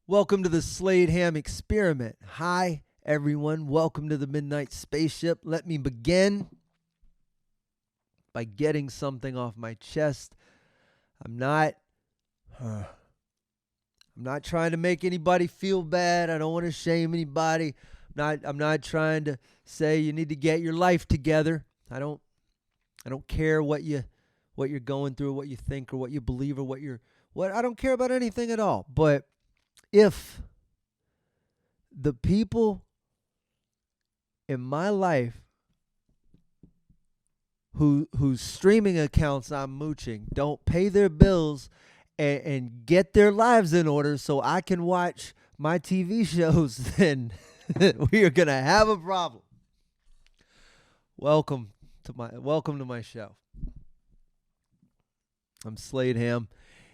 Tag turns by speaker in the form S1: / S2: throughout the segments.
S1: Welcome to the Slade Ham Experiment. Hi, everyone. Welcome to the Midnight Spaceship. Let me begin by getting something off my chest. I'm not trying to make anybody feel bad. I don't want to shame anybody. I'm not trying to say you need to get your life together. I don't care what you're going through, what you think, or what you believe, or what I don't care about anything at all. But if the people in my life whose streaming accounts I'm mooching don't pay their bills and get their lives in order so I can watch my TV shows, then we are gonna have a problem. Welcome to my show. I'm Slade Ham.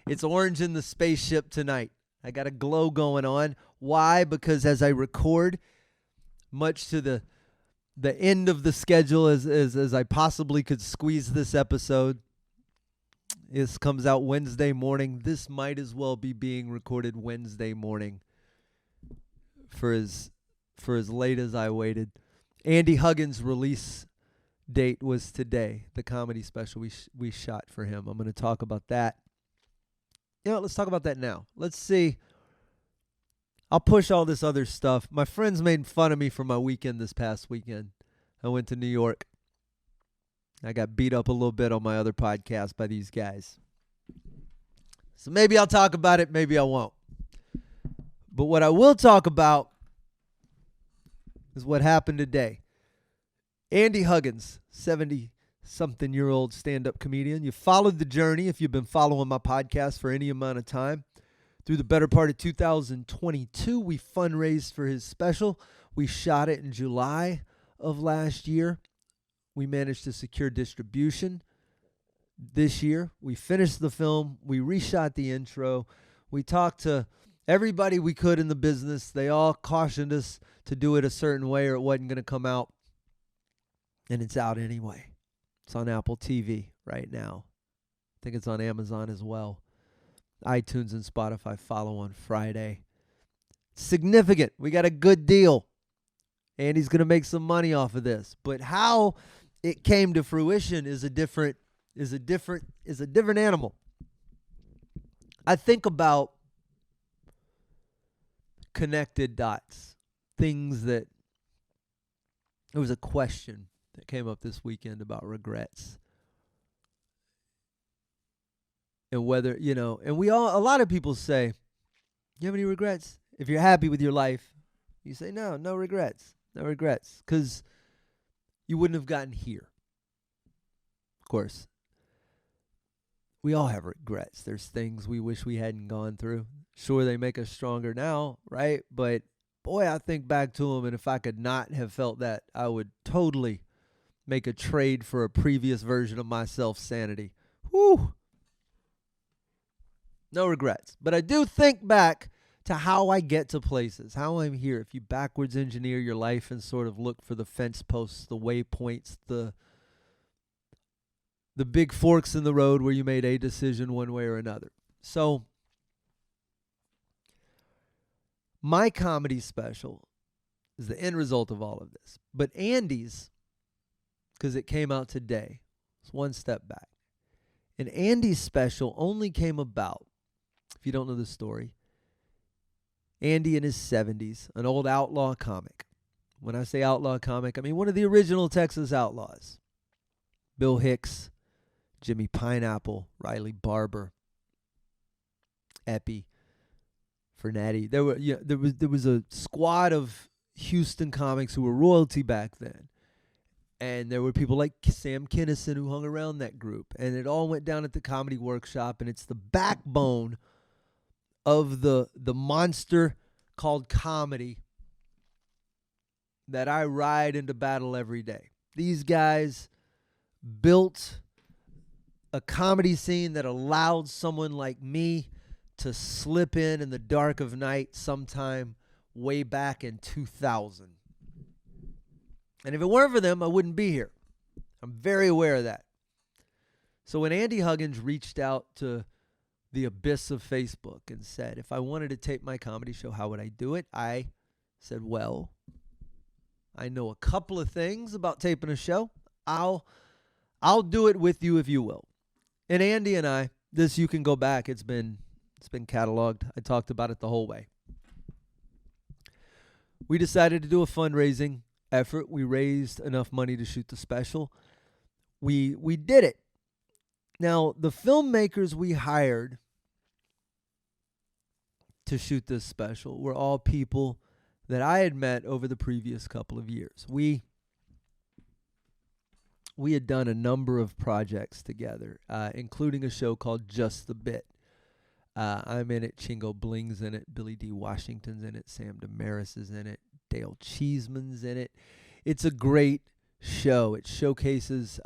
S1: It's orange in the spaceship tonight. I got a glow going on. Why? Because as I record, much to the end of the schedule as I possibly could squeeze this episode, this comes out Wednesday morning. This might as well be being recorded Wednesday morning for as late as I waited. Andy Huggins' release date was today, the comedy special we shot for him. I'm going to talk about that. Let's talk about that now. Let's see. I'll push all this other stuff. My friends made fun of me for my weekend this past weekend. I went to New York. I got beat up a little bit on my other podcast by these guys. So maybe I'll talk about it, maybe I won't. But what I will talk about is what happened today. Andy Huggins, 70-something-year-old stand-up comedian. You followed the journey if you've been following my podcast for any amount of time. Through the better part of 2022, we fundraised for his special. We shot it in July of last year. We managed to secure distribution this year. We finished the film. We reshot the intro. We talked to everybody we could in the business. They all cautioned us to do it a certain way or it wasn't going to come out. And it's out anyway. It's on Apple TV right now. I think it's on Amazon as well. iTunes and Spotify follow on Friday. Significant. We got a good deal. Andy's going to make some money off of this. But how it came to fruition is a different animal. I think about connected dots. Things that there was a question that came up this weekend about regrets. And whether, and a lot of people say, you have any regrets? If you're happy with your life, you say, no regrets. No regrets. Because you wouldn't have gotten here. Of course, we all have regrets. There's things we wish we hadn't gone through. Sure, they make us stronger now, right? But boy, I think back to them, and if I could not have felt that, I would totally make a trade for a previous version of myself sanity. Whew. No regrets. But I do think back to how I get to places, how I'm here. If you backwards engineer your life and sort of look for the fence posts, the waypoints, the big forks in the road where you made a decision one way or another. So my comedy special is the end result of all of this. But Andy's, because it came out today, it's one step back. And Andy's special only came about, if you don't know the story, Andy in his 70s, an old outlaw comic. When I say outlaw comic, I mean one of the original Texas Outlaws. Bill Hicks, Jimmy Pineapple, Riley Barber, Epi, Fernati. There was a squad of Houston comics who were royalty back then. And there were people like Sam Kinison who hung around that group. And it all went down at the Comedy Workshop. And it's the backbone of the monster called comedy that I ride into battle every day. These guys built a comedy scene that allowed someone like me to slip in the dark of night sometime way back in 2000. And if it weren't for them, I wouldn't be here. I'm very aware of that. So when Andy Huggins reached out to the abyss of Facebook and said, if I wanted to tape my comedy show, how would I do it? I said, well, I know a couple of things about taping a show. I'll do it with you if you will. And Andy and I, this you can go back. It's been cataloged. I talked about it the whole way. We decided to do a fundraising effort. We raised enough money to shoot the special. We did it. Now, the filmmakers we hired to shoot this special were all people that I had met over the previous couple of years. We had done a number of projects together, including a show called Just the Bit. I'm in it. Chingo Bling's in it. Billy D. Washington's in it. Sam Damaris is in it. Dale Cheeseman's in it. It's a great show. It showcases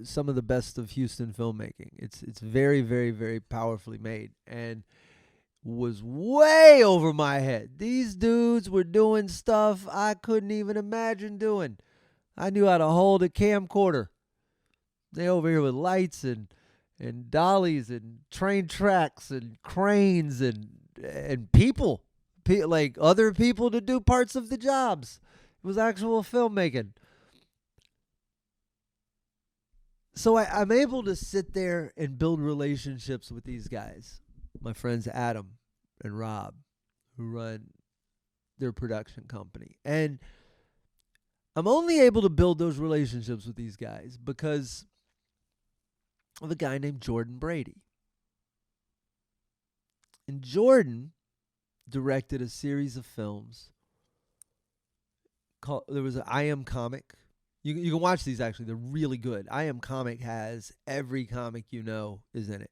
S1: some of the best of Houston filmmaking. It's very, very, very powerfully made and was way over my head. These dudes were doing stuff I couldn't even imagine doing. I knew how to hold a camcorder. They over here with lights and dollies and train tracks and cranes and people, like other people to do parts of the jobs. It was actual filmmaking. So I'm able to sit there and build relationships with these guys. My friends Adam and Rob, who run their production company. And I'm only able to build those relationships with these guys because of a guy named Jordan Brady. And Jordan directed a series of films called, there was an I Am Comic. You can watch these, actually. They're really good. I Am Comic has every comic you know is in it.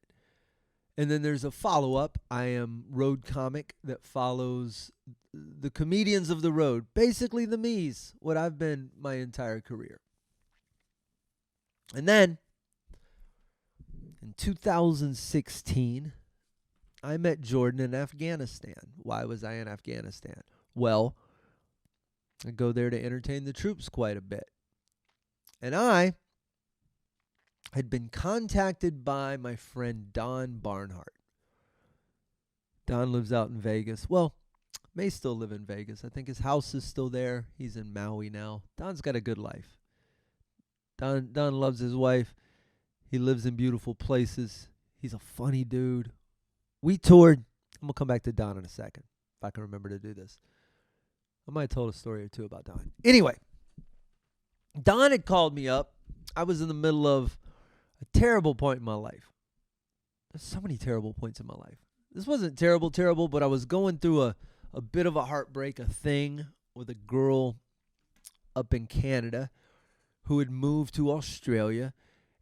S1: And then there's a follow-up, I Am Road Comic, that follows the comedians of the road. Basically the me's, what I've been my entire career. And then, in 2016, I met Jordan in Afghanistan. Why was I in Afghanistan? Well, I go there to entertain the troops quite a bit. And I had been contacted by my friend Don Barnhart. Don lives out in Vegas. Well, may still live in Vegas. I think his house is still there. He's in Maui now. Don's got a good life. Don loves his wife. He lives in beautiful places. He's a funny dude. We toured. I'm going to come back to Don in a second, if I can remember to do this. I might have told a story or two about Don. Anyway, Don had called me up. I was in the middle of a terrible point in my life. There's so many terrible points in my life. This wasn't terrible, but I was going through a bit of a heartbreak, a thing with a girl up in Canada who had moved to Australia.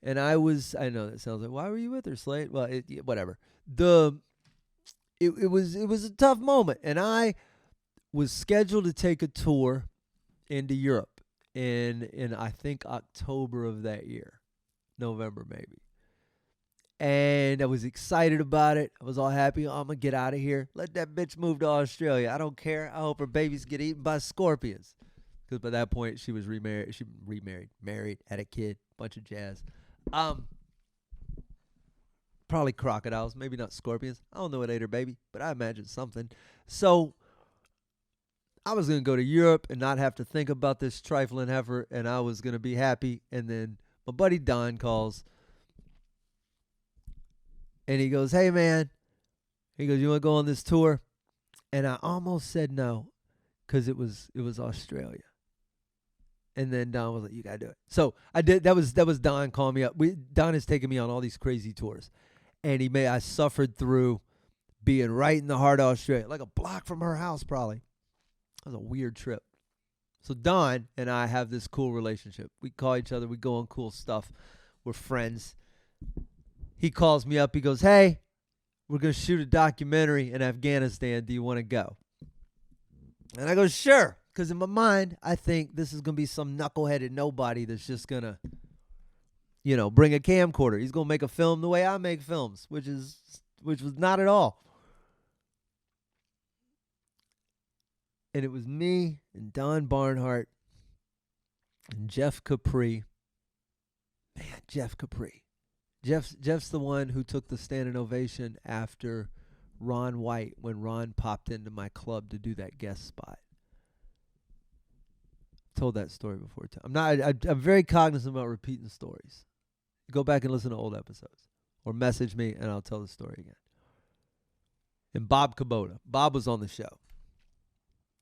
S1: And I know that sounds like, why were you with her, Slade? Well, whatever. It was a tough moment. And I was scheduled to take a tour into Europe in I think October of that year. November maybe. And I was excited about it. I was all happy. I'm going to get out of here. Let that bitch move to Australia. I don't care. I hope her babies get eaten by scorpions. Because by that point, she was remarried. She married, had a kid, bunch of jazz. Probably crocodiles, maybe not scorpions. I don't know what ate her baby, but I imagine something. So I was going to go to Europe and not have to think about this trifling heifer, and I was going to be happy. And then my buddy Don calls, and he goes, hey, man. He goes, you want to go on this tour? And I almost said no because it was Australia. And then Don was like, you got to do it. So I did. That was Don calling me up. Don has taken me on all these crazy tours. And I suffered through being right in the heart of Australia, like a block from her house probably. That was a weird trip. So Don and I have this cool relationship. We call each other. We go on cool stuff. We're friends. He calls me up. He goes, hey, we're going to shoot a documentary in Afghanistan. Do you want to go? And I go, sure. Because in my mind, I think this is going to be some knuckleheaded nobody that's just going to, bring a camcorder. He's going to make a film the way I make films, which was not at all. And it was me and Don Barnhart and Jeff Capri. Man, Jeff Capri. Jeff's the one who took the standing ovation after Ron White when Ron popped into my club to do that guest spot. Told that story before. I'm very cognizant about repeating stories. Go back and listen to old episodes, or message me and I'll tell the story again. And Bob Kubota. Bob was on the show.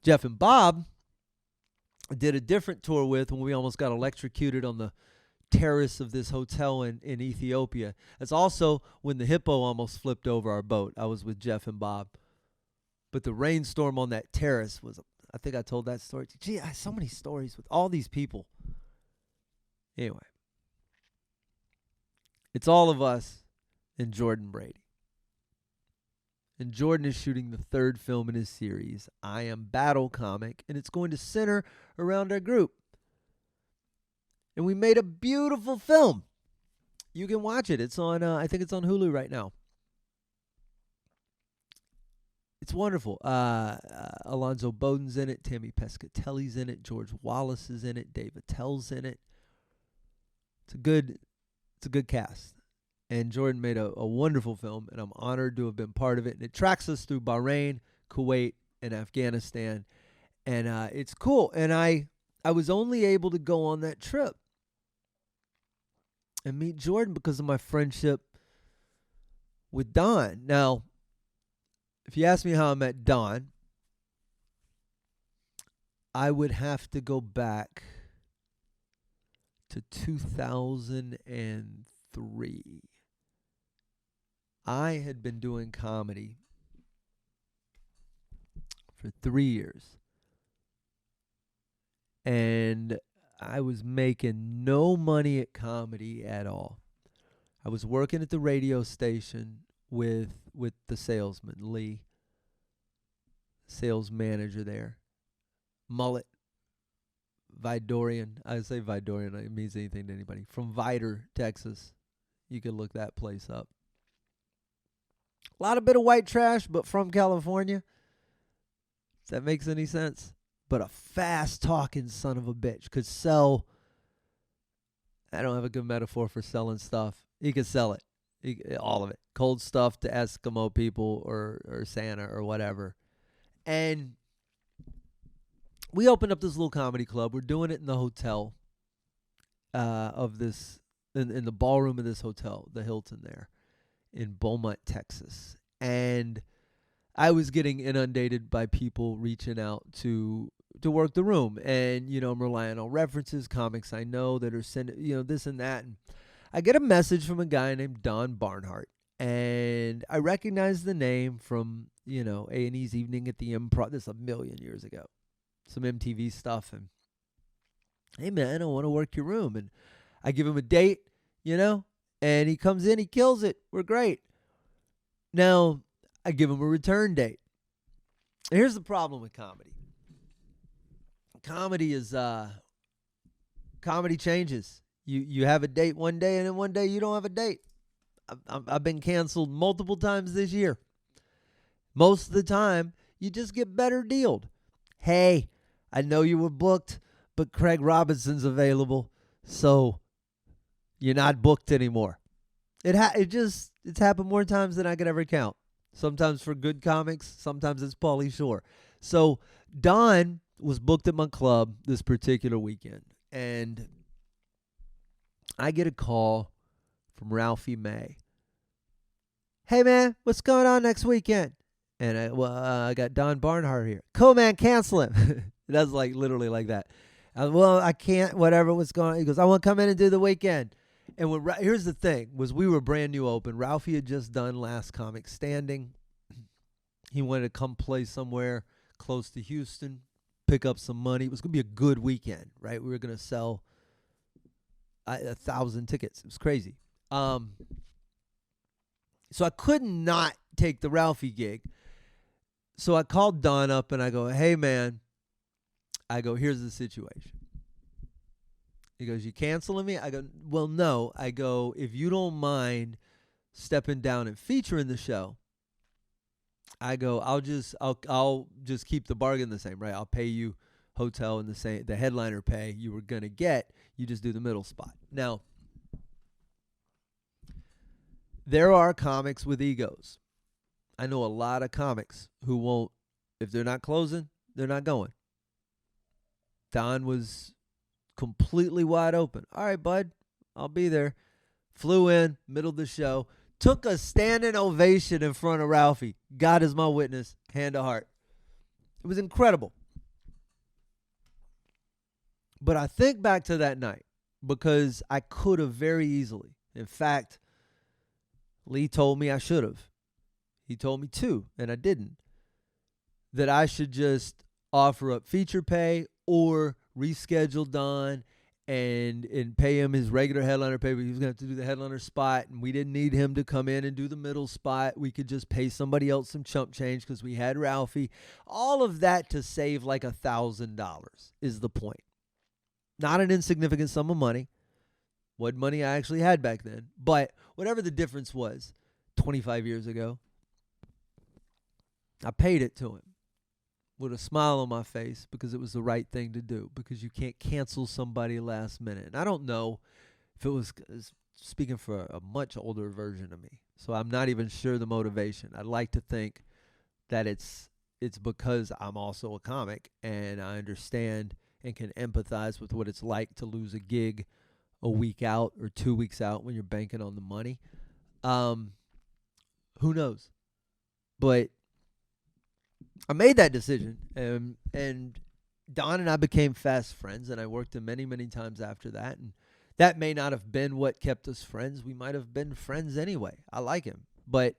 S1: Jeff and Bob did a different tour with when we almost got electrocuted on the terrace of this hotel in Ethiopia. That's also when the hippo almost flipped over our boat. I was with Jeff and Bob. But the rainstorm on that terrace was, I think I told that story. Gee, I have so many stories with all these people. Anyway. It's all of us and Jordan Brady. And Jordan is shooting the third film in his series, I Am Battle Comic, and it's going to center around our group. And we made a beautiful film. You can watch it. It's on, I think it's on Hulu right now. It's wonderful. Alonzo Bowden's in it. Tammy Pescatelli's in it. George Wallace is in it. Dave Attell's in it. It's a good cast. And Jordan made a wonderful film, and I'm honored to have been part of it. And it tracks us through Bahrain, Kuwait, and Afghanistan. And it's cool. And I was only able to go on that trip and meet Jordan because of my friendship with Don. Now, if you ask me how I met Don, I would have to go back to 2003. I had been doing comedy for 3 years. And I was making no money at comedy at all. I was working at the radio station with the salesman, Lee, sales manager there. Mullet, Vidorian. I say Vidorian, it means anything to anybody. From Vidor, Texas. You can look that place up. A lot of bit of white trash, but from California. If that makes any sense. But a fast-talking son of a bitch could sell. I don't have a good metaphor for selling stuff. He could sell it. All of it. Cold stuff to Eskimo people or Santa or whatever. And we opened up this little comedy club. We're doing it in the hotel of this, in the ballroom of this hotel, the Hilton there in Beaumont, Texas. And I was getting inundated by people reaching out to work the room. And, I'm relying on references, comics I know that are sending, this and that. And I get a message from a guy named Don Barnhart. And I recognize the name from, A&E's Evening at the Improv. This is a million years ago. Some MTV stuff. And, hey, man, I want to work your room. And I give him a date, and he comes in, he kills it. We're great. Now, I give him a return date. And here's the problem with comedy. Comedy changes. You have a date one day, and then one day you don't have a date. I've been canceled multiple times this year. Most of the time, you just get better dealed. Hey, I know you were booked, but Craig Robinson's available, so you're not booked anymore. It's happened more times than I could ever count. Sometimes for good comics, sometimes it's Pauly Shore. So Don was booked at my club this particular weekend, and I get a call from Ralphie May. Hey, man, what's going on next weekend? And I got Don Barnhart here. Cool, man, cancel him. That's literally like that. Well, I can't, whatever, what's going on. He goes, I want to come in and do the weekend. And here's the thing, was we were brand new open. Ralphie had just done Last Comic Standing. He wanted to come play somewhere close to Houston, pick up some money. It was going to be a good weekend, right? We were going to sell 1,000 tickets. It was crazy. So I could not take the Ralphie gig. So I called Don up and I go, hey, man, here's the situation. He goes, you canceling me? I go, well, no. I go, if you don't mind stepping down and featuring the show, I go, I'll just keep the bargain the same, right? I'll pay you hotel and the headliner pay you were gonna get. You just do the middle spot. Now, There are comics with egos. I know a lot of comics who won't, if they're not closing, they're not going. Don was completely wide open. All right, bud, I'll be there. Flew in, middle of the show, took a standing ovation in front of Ralphie. God is my witness, hand to heart. It was incredible. But I think back to that night because I could have very easily. In fact, Lee told me I should have. He told me to, and I didn't. That I should just offer up feature pay or reschedule Don and pay him his regular headliner pay. But he was going to have to do the headliner spot, and we didn't need him to come in and do the middle spot. We could just pay somebody else some chump change because we had Ralphie. All of that to save like $1,000 is the point. Not an insignificant sum of money. What money I actually had back then. But whatever the difference was, 25 years ago, I paid it to him with a smile on my face because it was the right thing to do, because you can't cancel somebody last minute. And I don't know if it was speaking for a much older version of me, so I'm not even sure the motivation. I'd like to think that it's because I'm also a comic and I understand and can empathize with what it's like to lose a gig a week out or 2 weeks out when you're banking on the money. Who knows? But I made that decision, and Don and I became fast friends, and I worked him many, many times after that. And that may not have been what kept us friends. We might have been friends anyway. I like him. But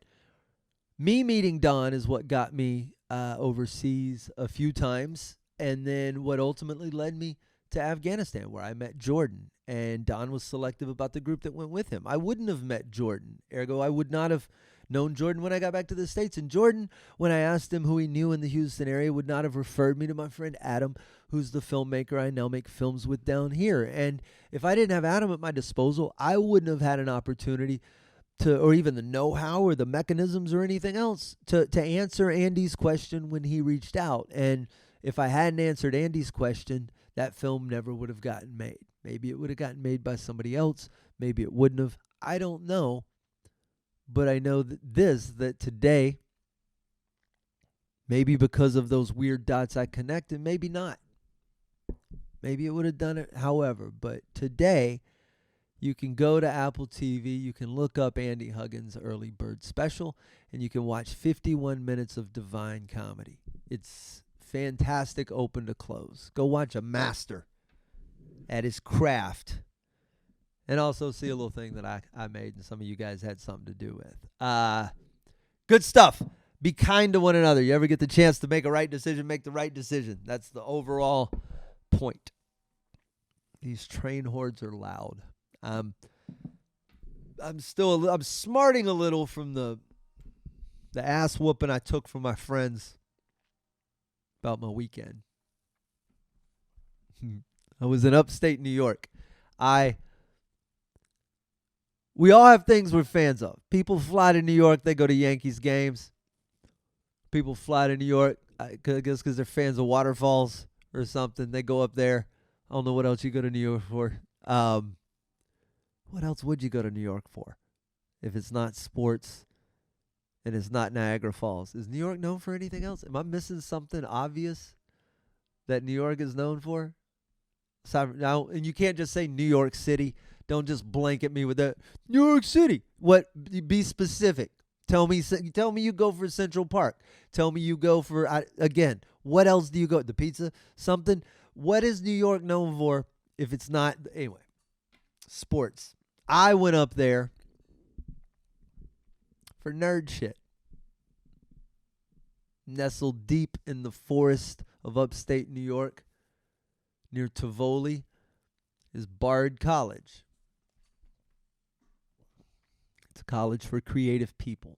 S1: me meeting Don is what got me overseas a few times, and then what ultimately led me to Afghanistan, where I met Jordan. And Don was selective about the group that went with him. I wouldn't have met Jordan. Ergo, I would not have known Jordan when I got back to the States. And Jordan, when I asked him who he knew in the Houston area, would not have referred me to my friend Adam, who's the filmmaker I now make films with down here. And if I didn't have Adam at my disposal, I wouldn't have had an opportunity to, or even the know-how or the mechanisms or anything else to answer Andy's question when he reached out. And if I hadn't answered Andy's question, that film never would have gotten made. Maybe it would have gotten made by somebody else. Maybe it wouldn't have. I don't know. But I know that today, maybe because of those weird dots I connected, maybe not. Maybe it would have done it however. But today, you can go to Apple TV, you can look up Andy Huggins' Early Bird Special, and you can watch 51 minutes of divine comedy. It's fantastic, open to close. Go watch a master at his craft. And also see a little thing that I made and some of you guys had something to do with. Good stuff. Be kind to one another. You ever get the chance to make a right decision, make the right decision. That's the overall point. These train hordes are loud. I'm smarting a little from the ass whooping I took from my friends about my weekend. I was in upstate New York. We all have things we're fans of. People fly to New York, they go to Yankees games. People fly to New York, I guess because they're fans of waterfalls or something. They go up there. I don't know what else you go to New York for. What else would you go to New York for if it's not sports and it's not Niagara Falls? Is New York known for anything else? Am I missing something obvious that New York is known for? Now, and you can't just say New York City. Don't just blanket me with that. New York City. What? Be specific. Tell me you go for Central Park. Tell me you go for, again, what else do you go? The pizza? Something? What is New York known for if it's not? Anyway, sports. I went up there for nerd shit. Nestled deep in the forest of upstate New York, near Tivoli, is Bard College. It's a college for creative people.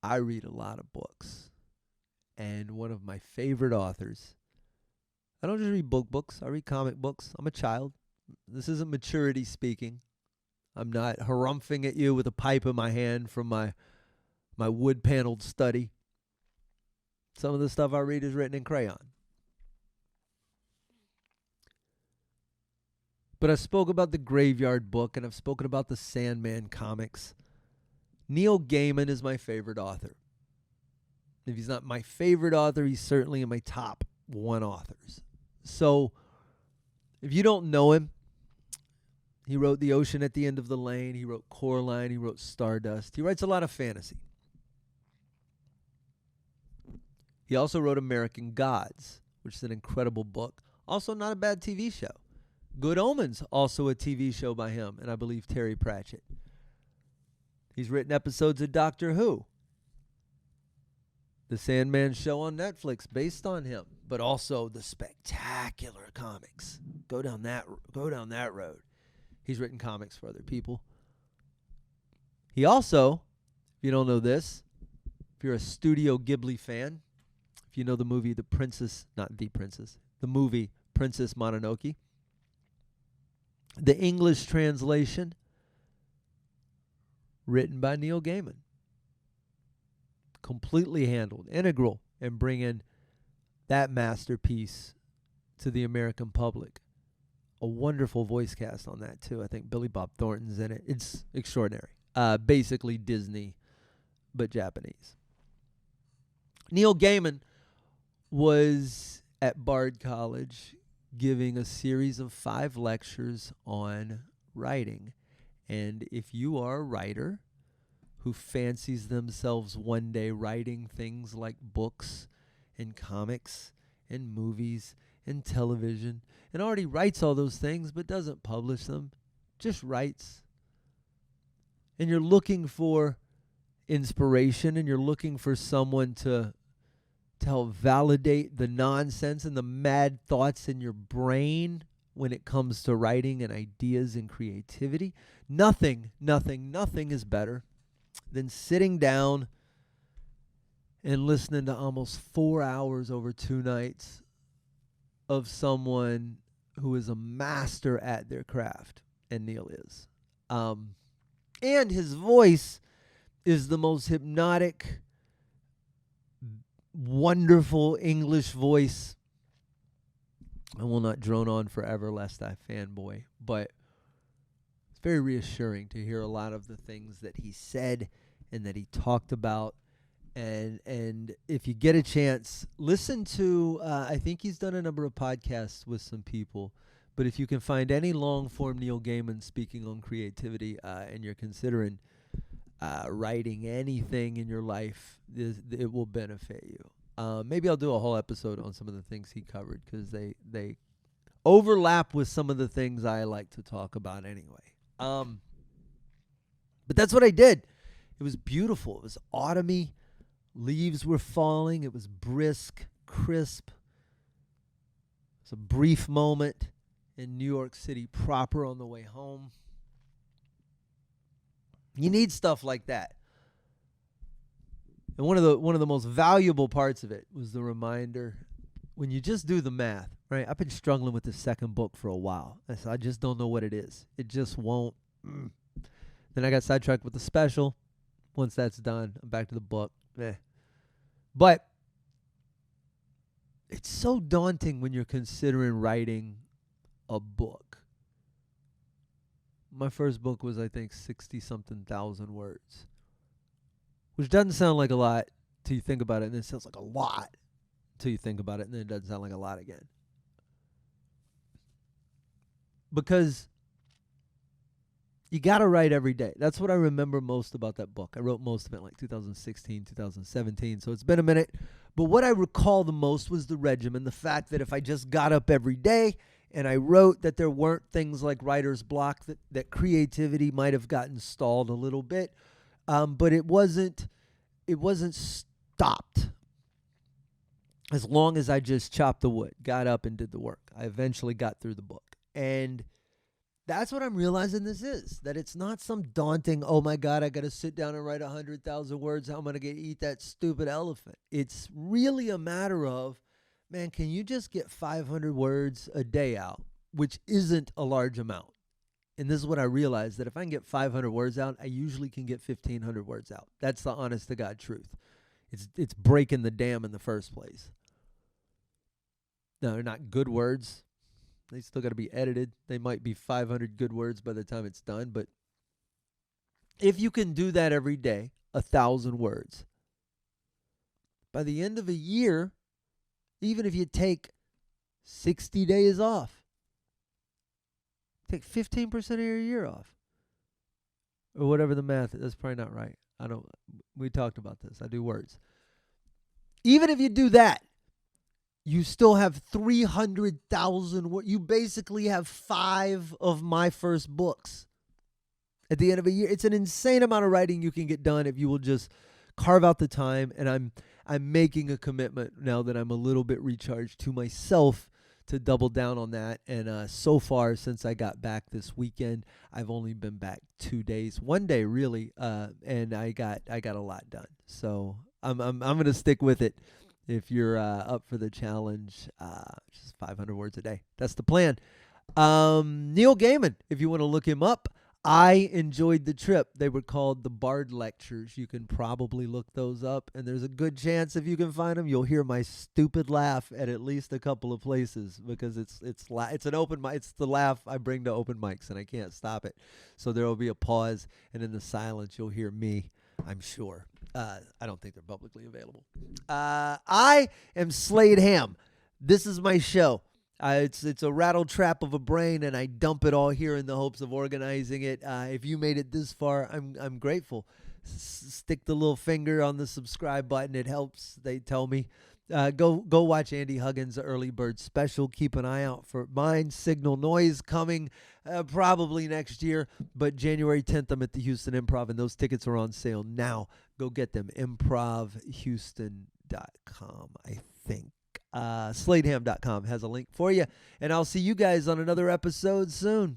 S1: I read a lot of books. And one of my favorite authors, I don't just read books. I read comic books. I'm a child. This isn't maturity speaking. I'm not harumphing at you with a pipe in my hand from my wood-paneled study. Some of the stuff I read is written in crayon. But I spoke about the Graveyard Book, and I've spoken about the Sandman comics. Neil Gaiman is my favorite author. If he's not my favorite author, he's certainly in my top 1 authors. So if you don't know him, he wrote The Ocean at the End of the Lane. He wrote Coraline. He wrote Stardust. He writes a lot of fantasy. He also wrote American Gods, which is an incredible book. Also not a bad TV show. Good Omens, also a TV show by him, and I believe Terry Pratchett. He's written episodes of Doctor Who. The Sandman show on Netflix based on him, but also the spectacular comics. Go down that road. He's written comics for other people. He also, if you don't know this, if you're a Studio Ghibli fan, if you know the movie the movie Princess Mononoke, the English translation written by Neil Gaiman. Completely handled, integral in bringing that masterpiece to the American public. A wonderful voice cast on that, too. I think Billy Bob Thornton's in it. It's extraordinary. Basically Disney, but Japanese. Neil Gaiman was at Bard College giving a series of 5 lectures on writing. And if you are a writer who fancies themselves one day writing things like books and comics and movies and television, and already writes all those things but doesn't publish them, just writes, and you're looking for inspiration and you're looking for someone to help validate the nonsense and the mad thoughts in your brain when it comes to writing and ideas and creativity, nothing is better than sitting down and listening to almost 4 hours over 2 nights of someone who is a master at their craft, and Neil is. And his voice is the most hypnotic, wonderful English voice. I will not drone on forever lest I fanboy, but it's very reassuring to hear a lot of the things that he said and that he talked about. And if you get a chance, listen to, I think he's done a number of podcasts with some people, but if you can find any long-form Neil Gaiman speaking on creativity and you're considering writing anything in your life, it will benefit you. Maybe I'll do a whole episode on some of the things he covered because they overlap with some of the things I like to talk about anyway. But that's what I did. It was beautiful. It was autumny. Leaves were falling. It was brisk, crisp. It was a brief moment in New York City proper on the way home. You need stuff like that. And one of the most valuable parts of it was the reminder, when you just do the math, right? I've been struggling with the second book for a while. I just don't know what it is. It just won't. Then I got sidetracked with the special. Once that's done, I'm back to the book. But it's so daunting when you're considering writing a book. My first book was, I think, 60-something thousand words, which doesn't sound like a lot till you think about it, and then it sounds like a lot till you think about it, and then it doesn't sound like a lot again. Because you got to write every day. That's what I remember most about that book. I wrote most of it in like 2016, 2017, so it's been a minute. But what I recall the most was the regimen, the fact that if I just got up every day and I wrote, that there weren't things like writer's block, that creativity might have gotten stalled a little bit, but it wasn't stopped. As long as I just chopped the wood, got up and did the work, I eventually got through the book. And that's what I'm realizing this is, that it's not some daunting, oh my God, I got to sit down and write 100,000 words. How am I going to eat that stupid elephant? It's really a matter of, man, can you just get 500 words a day out, which isn't a large amount. And this is what I realized, that if I can get 500 words out, I usually can get 1,500 words out. That's the honest to God truth. It's breaking the dam in the first place. No, they're not good words. They still got to be edited. They might be 500 good words by the time it's done. But if you can do that every day, 1,000 words, by the end of a year, even if you take 60 days off, take 15% of your year off. Or whatever the math is. That's probably not right. We talked about this. I do words. Even if you do that, you still have 300,000 words. You basically have 5 of my first books at the end of a year. It's an insane amount of writing you can get done if you will just carve out the time. And I'm making a commitment now that I'm a little bit recharged to myself to double down on that. And so far, since I got back this weekend, I've only been back 2 days, 1 day really, and I got a lot done. So I'm gonna stick with it. If you're up for the challenge, just 500 words a day. That's the plan. Neil Gaiman, if you want to look him up. I enjoyed the trip. They were called the Bard Lectures. You can probably look those up, and there's a good chance if you can find them, you'll hear my stupid laugh at least a couple of places because it's an open mic. It's the laugh I bring to open mics, and I can't stop it. So there will be a pause, and in the silence, you'll hear me. I'm sure. I don't think they're publicly available. I am Slade Ham. This is my show. It's a rattle trap of a brain, and I dump it all here in the hopes of organizing it. If you made it this far, I'm grateful. Stick the little finger on the subscribe button. It helps. They tell me. Go watch Andy Huggins' Early Bird Special. Keep an eye out for mine. Signal Noise coming probably next year, but January 10th I'm at the Houston Improv, and those tickets are on sale now. Go get them. improvhouston.com, I think. Sladeham.com has a link for you, and I'll see you guys on another episode soon.